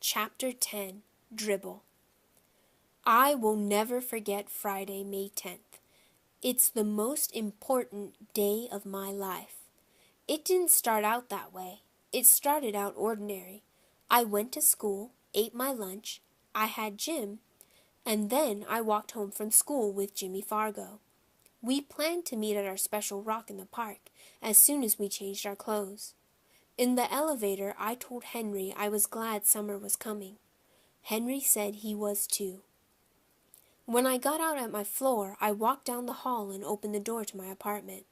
Chapter 10, Dribble. I will never forget Friday, May 10th. It's the most important day of my life. It didn't start out that way. It started out ordinary. I went to school, ate my lunch, I had gym, and then I walked home from school with Jimmy Fargo. We planned to meet at our special rock in the park as soon as we changed our clothes. In the elevator, I told Henry I was glad summer was coming. Henry said he was too. When I got out at my floor, I walked down the hall and opened the door to my apartment.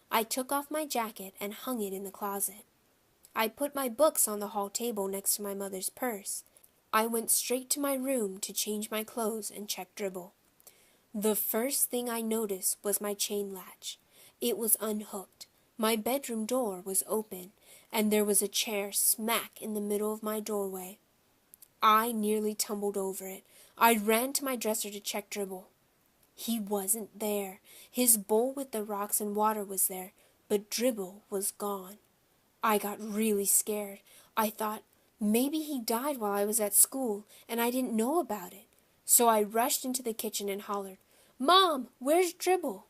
I took off my jacket and hung it in the closet. I put my books on the hall table next to my mother's purse. I went straight to my room to change my clothes and check Dribble. The first thing I noticed was my chain latch. It was unhooked. My bedroom door was open, and there was a chair smack in the middle of my doorway. I nearly tumbled over it. I ran to my dresser to check Dribble. He wasn't there. His bowl with the rocks and water was there, but Dribble was gone. I got really scared. I thought, maybe he died while I was at school, and I didn't know about it. So I rushed into the kitchen and hollered, "Mom, where's Dribble?"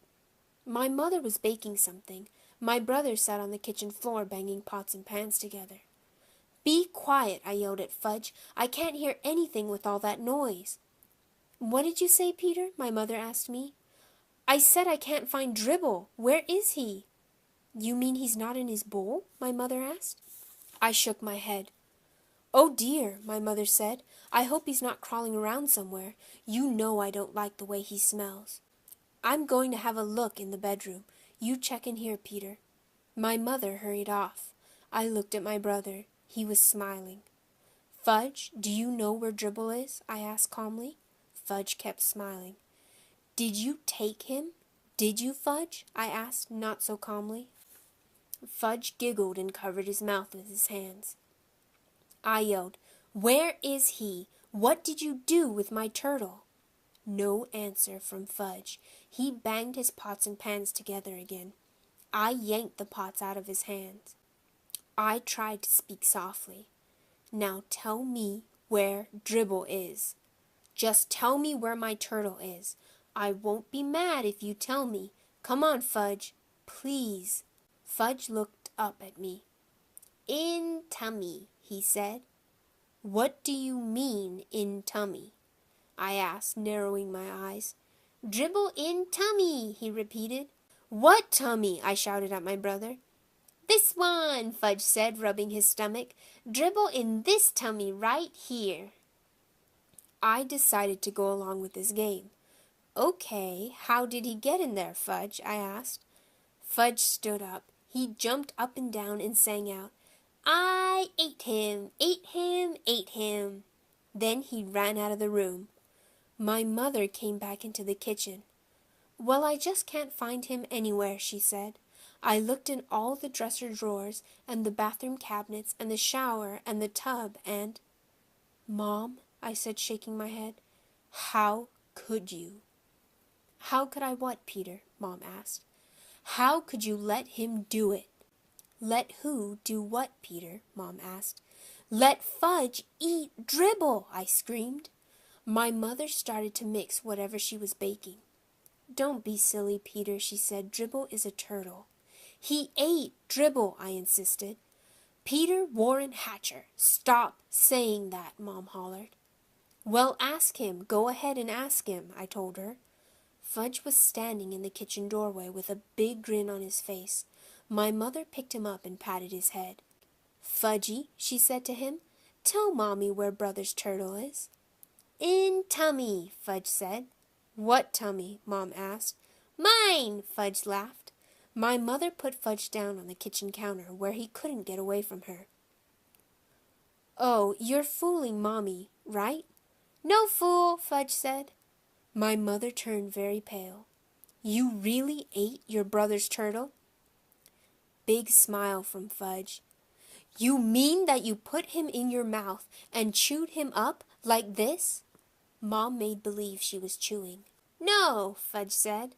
My mother was baking something. My brother sat on the kitchen floor banging pots and pans together. "Be quiet," I yelled at Fudge. "I can't hear anything with all that noise." "What did you say, Peter?" my mother asked me. "I said I can't find Dribble. Where is he?" "You mean he's not in his bowl?" my mother asked. I shook my head. "Oh dear," my mother said. "I hope he's not crawling around somewhere. You know I don't like the way he smells." "I'm going to have a look in the bedroom. You check in here, Peter." My mother hurried off. I looked at my brother. He was smiling. "Fudge, do you know where Dribble is?" I asked calmly. Fudge kept smiling. "Did you take him? Did you, Fudge?" I asked, not so calmly. Fudge giggled and covered his mouth with his hands. I yelled, "Where is he? What did you do with my turtle?" No answer from Fudge. He banged his pots and pans together again. I yanked the pots out of his hands. I tried to speak softly. "Now tell me where Dribble is. Just tell me where my turtle is. I won't be mad if you tell me. Come on, Fudge. Please." Fudge looked up at me. "In tummy," he said. "What do you mean, in tummy?" I asked, narrowing my eyes. "Dribble in tummy," he repeated. "What tummy?" I shouted at my brother. "This one," Fudge said, rubbing his stomach. "Dribble in this tummy right here." I decided to go along with this game. "Okay, how did he get in there, Fudge?" I asked. Fudge stood up. He jumped up and down and sang out, "I ate him, ate him, ate him." Then he ran out of the room. My mother came back into the kitchen. "Well, I just can't find him anywhere," she said. I looked in all the dresser drawers and the bathroom cabinets and the shower and the tub and— "Mom," I said, shaking my head, "how could you?" "How could I what, Peter?" Mom asked. "How could you let him do it?" "Let who do what, Peter?" Mom asked. "Let Fudge eat Dribble," I screamed. My mother started to mix whatever she was baking. "Don't be silly, Peter," she said. "Dribble is a turtle." "He ate Dribble," I insisted. "Peter Warren Hatcher, stop saying that," Mom hollered. "Well, ask him. Go ahead and ask him," I told her. Fudge was standing in the kitchen doorway with a big grin on his face. My mother picked him up and patted his head. "Fudgy," she said to him, "tell Mommy where Brother's turtle is." "In tummy," Fudge said. "What tummy?" Mom asked. "Mine," Fudge laughed. My mother put Fudge down on the kitchen counter where he couldn't get away from her. "Oh, you're fooling Mommy, right?" "No fool," Fudge said. My mother turned very pale. "You really ate your brother's turtle?" Big smile from Fudge. "You mean that you put him in your mouth and chewed him up like this?" Mom made believe she was chewing. "No," Fudge said.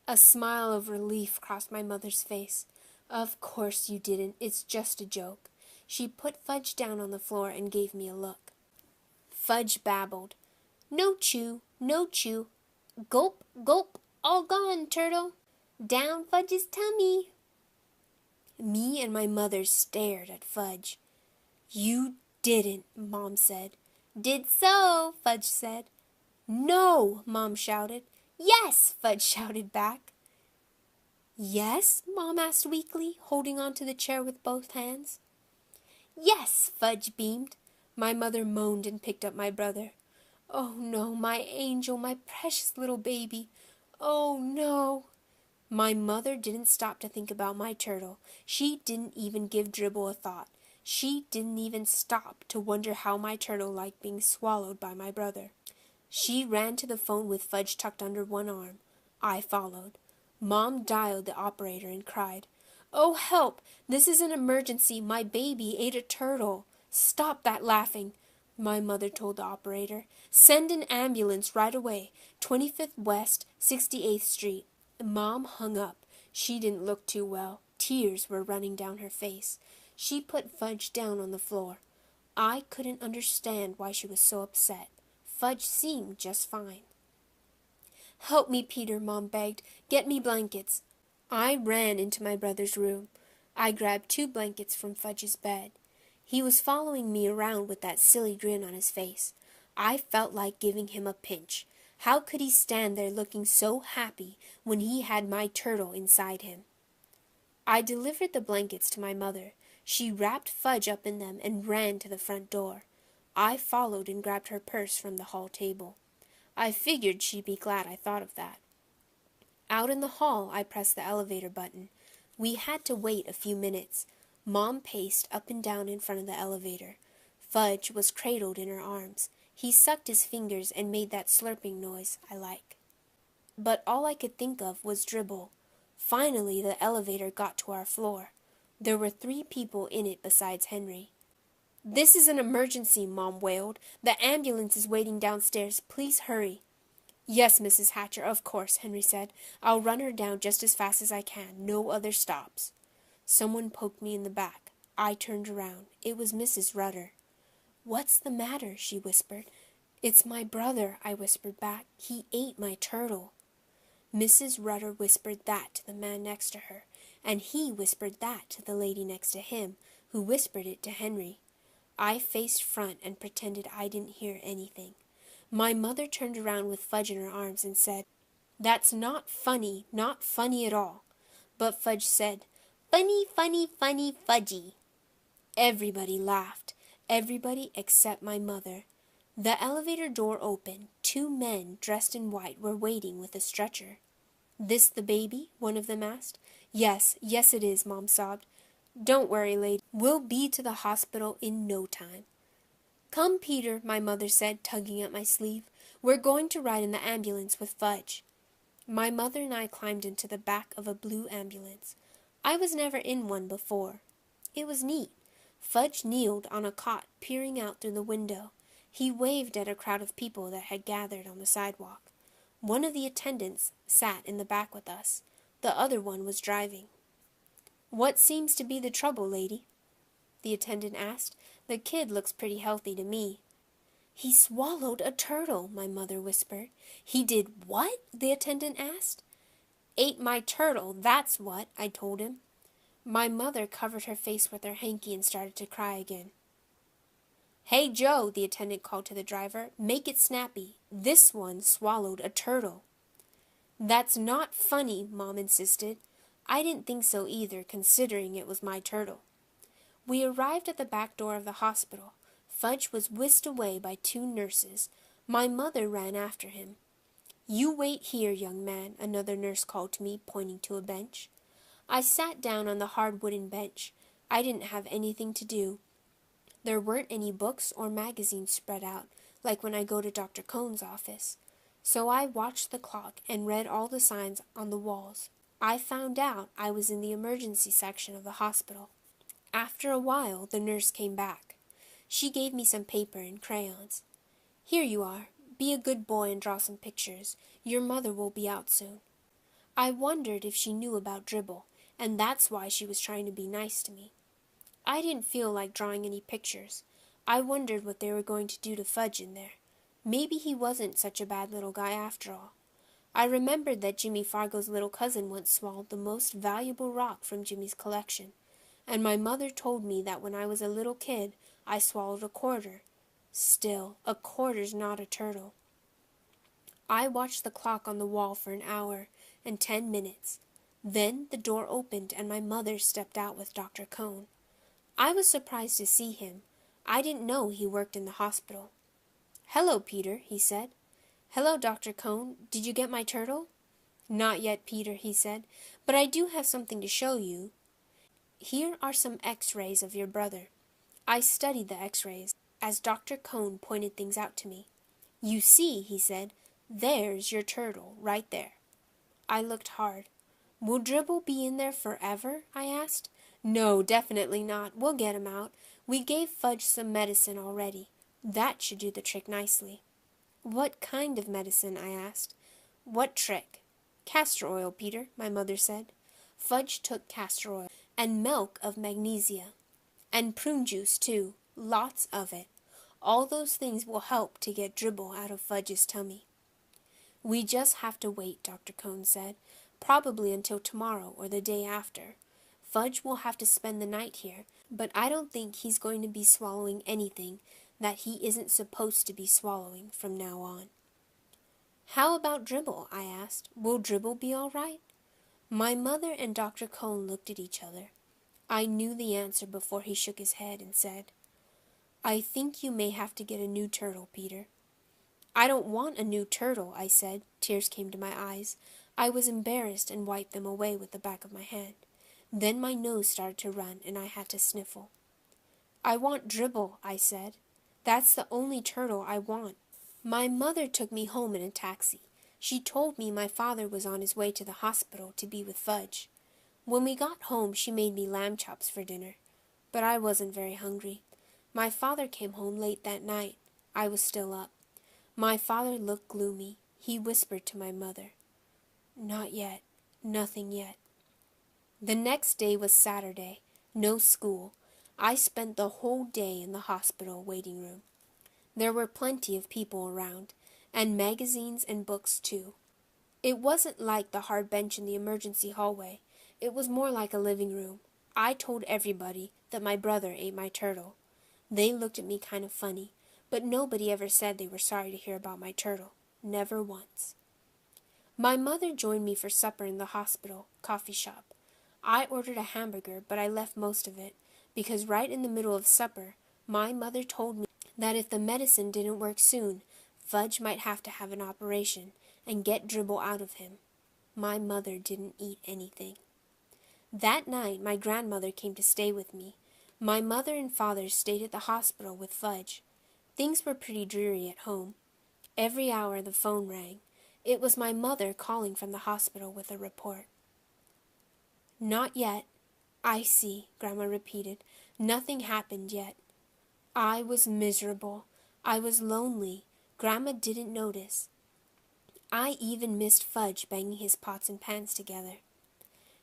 A smile of relief crossed my mother's face. "Of course you didn't. It's just a joke." She put Fudge down on the floor and gave me a look. Fudge babbled. No chew, no chew. Gulp, gulp, all gone, turtle. Down Fudge's tummy. Me and my mother stared at Fudge. You didn't, Mom said. Did so, Fudge said. No, Mom shouted. Yes, Fudge shouted back. Yes? Mom asked weakly, holding on to the chair with both hands. Yes, Fudge beamed. My mother moaned and picked up my brother. Oh no, my angel, my precious little baby. Oh no. My mother didn't stop to think about my turtle. She didn't even give Dribble a thought. She didn't even stop to wonder how my turtle liked being swallowed by my brother. She ran to the phone with Fudge tucked under one arm. I followed. Mom dialed the operator and cried, "Oh, help! This is an emergency. My baby ate a turtle." "Stop that laughing," my mother told the operator. "Send an ambulance right away. 25th West, 68th Street. Mom hung up. She didn't look too well. Tears were running down her face. She put Fudge down on the floor. I couldn't understand why she was so upset. Fudge seemed just fine. "Help me, Peter," Mom begged. "Get me blankets." I ran into my brother's room. I grabbed 2 blankets from Fudge's bed. He was following me around with that silly grin on his face. I felt like giving him a pinch. How could he stand there looking so happy when he had my turtle inside him? I delivered the blankets to my mother. She wrapped Fudge up in them and ran to the front door. I followed and grabbed her purse from the hall table. I figured she'd be glad I thought of that. Out in the hall, I pressed the elevator button. We had to wait a few minutes. Mom paced up and down in front of the elevator. Fudge was cradled in her arms. He sucked his fingers and made that slurping noise I like. But all I could think of was Dribble. Finally, the elevator got to our floor. There were 3 people in it besides Henry. "This is an emergency," Mom wailed. "The ambulance is waiting downstairs. Please hurry." "Yes, Mrs. Hatcher, of course," Henry said. "I'll run her down just as fast as I can. No other stops." Someone poked me in the back. I turned around. It was Mrs. Rudder. "What's the matter?" she whispered. "It's my brother," I whispered back. "He ate my turtle." Mrs. Rudder whispered that to the man next to her, and he whispered that to the lady next to him, who whispered it to Henry. I faced front and pretended I didn't hear anything. My mother turned around with Fudge in her arms and said, "That's not funny at all." But Fudge said, "Funny, funny, funny, Fudgy." Everybody laughed, everybody except my mother. The elevator door opened. 2 men dressed in white were waiting with a stretcher. "This the baby?" one of them asked. Yes, it is," Mom sobbed. "Don't worry, lady. We'll be to the hospital in no time." "Come, Peter," my mother said, tugging at my sleeve. "We're going to ride in the ambulance with Fudge." My mother and I climbed into the back of a blue ambulance. I was never in one before. It was neat. Fudge kneeled on a cot, peering out through the window. He waved at a crowd of people that had gathered on the sidewalk. One of the attendants sat in the back with us. The other one was driving. "What seems to be the trouble, lady?" the attendant asked. "The kid looks pretty healthy to me." "He swallowed a turtle," my mother whispered. "He did what?" the attendant asked. "Ate my turtle, that's what," I told him. My mother covered her face with her hanky and started to cry again. "Hey, Joe," the attendant called to the driver, "make it snappy. This one swallowed a turtle." "That's not funny," Mom insisted. I didn't think so either, considering it was my turtle. We arrived at the back door of the hospital. Fudge was whisked away by 2 nurses. My mother ran after him. "You wait here, young man," another nurse called to me, pointing to a bench. I sat down on the hard wooden bench. I didn't have anything to do. There weren't any books or magazines spread out, like when I go to Dr. Cohn's office. So I watched the clock and read all the signs on the walls. I found out I was in the emergency section of the hospital. After a while, the nurse came back. She gave me some paper and crayons. "Here you are. Be a good boy and draw some pictures. Your mother will be out soon." I wondered if she knew about Dribble, and that's why she was trying to be nice to me. I didn't feel like drawing any pictures. I wondered what they were going to do to Fudge in there. Maybe he wasn't such a bad little guy after all. I remembered that Jimmy Fargo's little cousin once swallowed the most valuable rock from Jimmy's collection, and my mother told me that when I was a little kid, I swallowed a quarter. Still, a quarter's not a turtle. I watched the clock on the wall for an hour and 10 minutes. Then the door opened and my mother stepped out with Dr. Cone. I was surprised to see him. I didn't know he worked in the hospital. "Hello, Peter," he said. "Hello, Dr. Cone. Did you get my turtle?" "Not yet, Peter," he said, "but I do have something to show you. Here are some x-rays of your brother." I studied the x-rays as Dr. Cone pointed things out to me. "You see," he said, "there's your turtle, right there." I looked hard. "Will Dribble be in there forever?" I asked. "No, definitely not. We'll get him out. We gave Fudge some medicine already. That should do the trick nicely." "What kind of medicine?" I asked. "What trick?" "Castor oil, Peter," my mother said. Fudge took castor oil and milk of magnesia. And prune juice, too. Lots of it. All those things will help to get Dribble out of Fudge's tummy. "We just have to wait," Dr. Cone said. "Probably until tomorrow or the day after. Fudge will have to spend the night here, but I don't think he's going to be swallowing anything that he isn't supposed to be swallowing from now on." "How about Dribble?" I asked. "Will Dribble be all right?" My mother and Dr. Cone looked at each other. I knew the answer before he shook his head and said, "I think you may have to get a new turtle, Peter." "I don't want a new turtle," I said. Tears came to my eyes. I was embarrassed and wiped them away with the back of my hand. Then my nose started to run and I had to sniffle. "I want Dribble," I said. "That's the only turtle I want." My mother took me home in a taxi. She told me my father was on his way to the hospital to be with Fudge. When we got home, she made me lamb chops for dinner, but I wasn't very hungry. My father came home late that night. I was still up. My father looked gloomy. He whispered to my mother, "Not yet. Nothing yet." The next day was Saturday. No school. I spent the whole day in the hospital waiting room. There were plenty of people around, and magazines and books too. It wasn't like the hard bench in the emergency hallway. It was more like a living room. I told everybody that my brother ate my turtle. They looked at me kind of funny, but nobody ever said they were sorry to hear about my turtle. Never once. My mother joined me for supper in the hospital coffee shop. I ordered a hamburger, but I left most of it, because right in the middle of supper, my mother told me that if the medicine didn't work soon, Fudge might have to have an operation and get Dribble out of him. My mother didn't eat anything. That night, my grandmother came to stay with me. My mother and father stayed at the hospital with Fudge. Things were pretty dreary at home. Every hour the phone rang. It was my mother calling from the hospital with a report. "Not yet." "I see," Grandma repeated. "Nothing happened yet." I was miserable. I was lonely. Grandma didn't notice. I even missed Fudge banging his pots and pans together.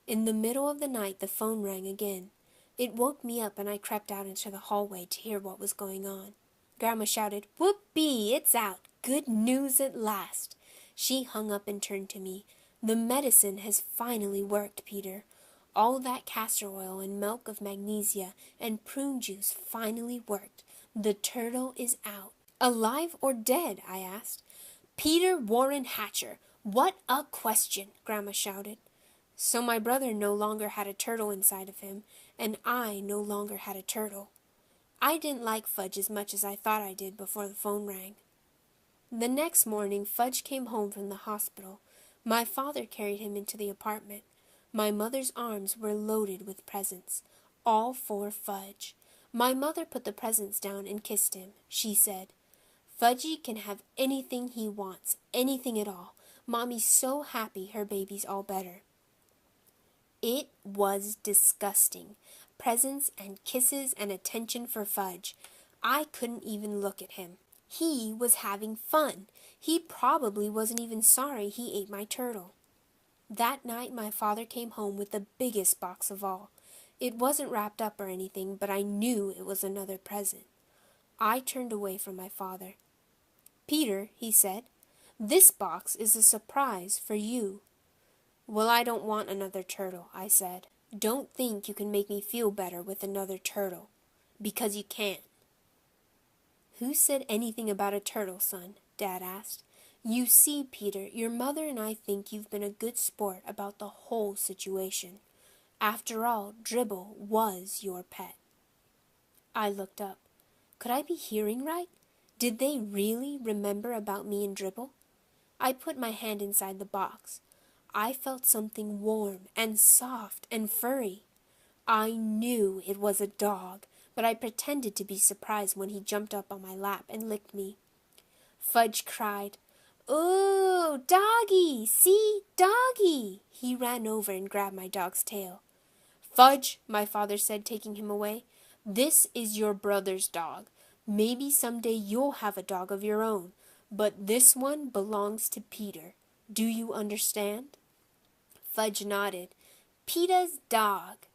In the middle of the night, the phone rang again. It woke me up and I crept out into the hallway to hear what was going on. Grandma shouted, "Whoopee, it's out! Good news at last!" She hung up and turned to me. "The medicine has finally worked, Peter. All that castor oil and milk of magnesia and prune juice finally worked. The turtle is out." "Alive or dead?" I asked. "Peter Warren Hatcher, what a question!" Grandma shouted. So my brother no longer had a turtle inside of him, and I no longer had a turtle. I didn't like Fudge as much as I thought I did before the phone rang. The next morning, Fudge came home from the hospital. My father carried him into the apartment. My mother's arms were loaded with presents, all for Fudge. My mother put the presents down and kissed him. She said, "Fudgy can have anything he wants, anything at all. Mommy's so happy her baby's all better." It was disgusting. Presents and kisses and attention for Fudge. I couldn't even look at him. He was having fun. He probably wasn't even sorry he ate my turtle. That night my father came home with the biggest box of all. It wasn't wrapped up or anything, but I knew it was another present. I turned away from my father. "Peter," he said, "this box is a surprise for you." "Well, I don't want another turtle," I said. "Don't think you can make me feel better with another turtle, because you can't." "Who said anything about a turtle, son?" Dad asked. "You see, Peter, your mother and I think you've been a good sport about the whole situation. After all, Dribble was your pet." I looked up. Could I be hearing right? Did they really remember about me and Dribble? I put my hand inside the box. I felt something warm and soft and furry. I knew it was a dog, but I pretended to be surprised when he jumped up on my lap and licked me. Fudge cried, "Ooh, doggy! See, doggy!" He ran over and grabbed my dog's tail. "Fudge," my father said, taking him away, "this is your brother's dog. Maybe someday you'll have a dog of your own, but this one belongs to Peter. Do you understand?" Fudge nodded. "Peter's dog."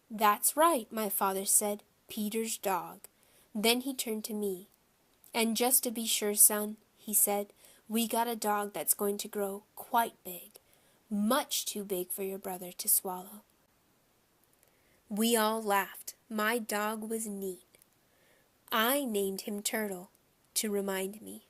"That's right," my father said, "Peter's dog." Then he turned to me. "And just to be sure, son," he said, "we got a dog that's going to grow quite big, much too big for your brother to swallow." We all laughed. My dog was neat. I named him Turtle to remind me.